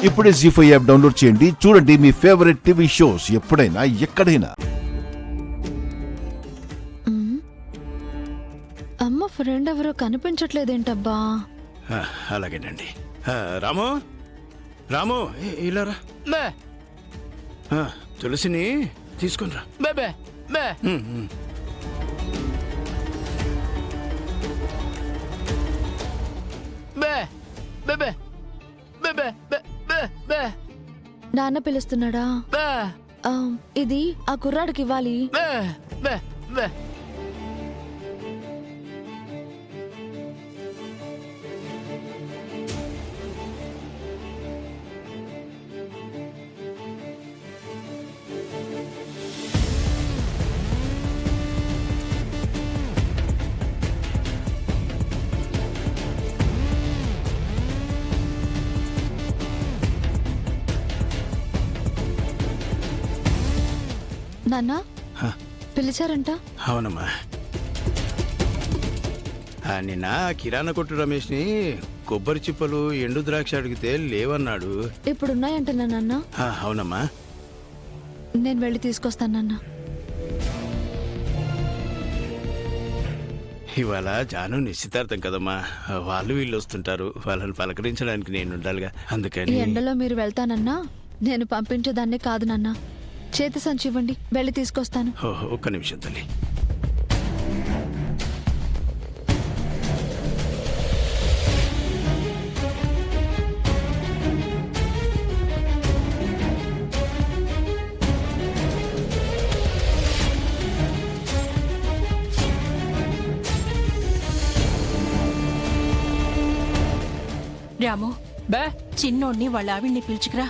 ఇప్పుడే జీ5 app download చేయండి. చూడండి మీ ఫేవరెట్ టీవీ షోస్ ఎప్పుడైనా ఎక్కడైనా. అమ్మ ఫ్రెండ్ ఎవరో కనిపించట్లేదేంటబ్బా. అలాగేనండి. రాము రాము ఇలా తులసిని తీసుకుని రా. నాన్న పిలుస్తున్నాడా? ఇది ఆ కుర్రాడికి ఇవ్వాలి. నాన్న పిలిచారంట? అవునమ్మా. నిన్న కిరాణా కొట్టు రమేష్ని కొబ్బరి చిప్పలు ఎండు ద్రాక్ష అడిగితే లేవన్నాడు. ఇప్పుడున్నాయంటనా నాన్న? అవునమ్మా. నేను వెళ్ళి తీసుకొస్తానన్నా. ఇవాళ జాను నిశ్చితార్థం కదమ్మా. వాళ్ళు వీళ్ళు వస్తుంటారు. వాళ్ళని పలకరించడానికి నేను ఉండాలిగా. అందుకని ఎండలో మీరు వెళ్తానన్నా నేను పంపించేదాన్నే కాదు నాన్న. చేతి సంచి ఇవ్వండి, వెళ్ళి తీసుకొస్తాను. ఒక్క నిమిషం తల్లి. రాము చిన్నోడ్ని వాళ్ళ ఆవిడ్ని పిలుచుకురా.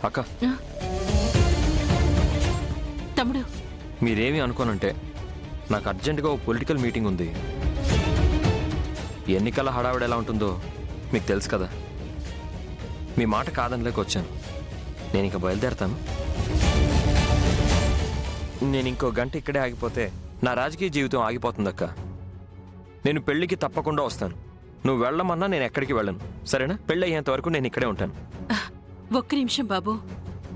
అక్క, తమ్ముడు మీరేమి అనుకోనంటే నాకు అర్జెంటుగా ఓ పొలిటికల్ మీటింగ్ ఉంది. ఎన్నికల హడావిడి ఎలా ఉంటుందో మీకు తెలుసు కదా. మీ మాట కాదనిలోకి వచ్చాను. నేను ఇంకా బయలుదేరతాను. నేను ఇంకో గంట ఇక్కడే ఆగిపోతే నా రాజకీయ జీవితం ఆగిపోతుందక్క. నేను పెళ్లికి తప్పకుండా వస్తాను. నువ్వు వెళ్ళమన్నా నేను ఎక్కడికి వెళ్ళను, సరేనా? పెళ్ళి అయ్యేంత వరకు నేను ఇక్కడే ఉంటాను. ఒక్క నిమిషం బాబు.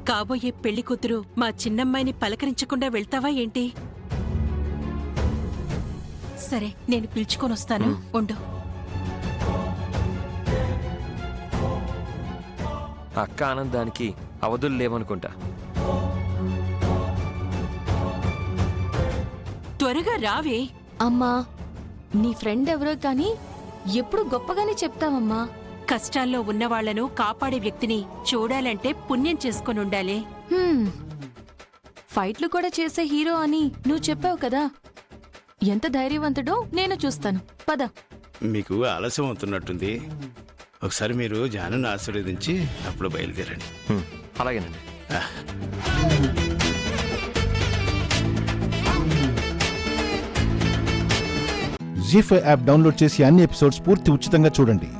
కాబోయే పెళ్లి కూతురు మా చిన్నమ్మాయిని పలకరించకుండా వెళ్తావా ఏంటి? సరే, నేను పిలుచుకొని వస్తాను. ఉండు. అక్క ఆనందానికి అవధులు లేవనుకుంటా. త్వరగా రావే. అమ్మా, నీ ఫ్రెండ్ ఎవరో కానీ ఎప్పుడు గొప్పగానే చెప్తావమ్మా. కష్టాల్లో ఉన్నవాళ్లను కాపాడే వ్యక్తిని చూడాలంటే పుణ్యం చేసుకొని ఉండాలి. ఫైట్లు కూడా చేసే హీరో అని నువ్వు చెప్పావు కదా. ఎంత ధైర్యవంతుడో నేను చూస్తాను. పద. మీకు ఆలస్యం అవుతున్నట్టుంది. ఒకసారి మీరు జానుని ఆశీర్వదించి అప్పుడు బయలుదేరండి. అలాగేనండి. జీ5 యాప్ డౌన్లోడ్ చేసి అన్ని ఎపిసోడ్స్ పూర్తి ఉచితంగా చూడండి.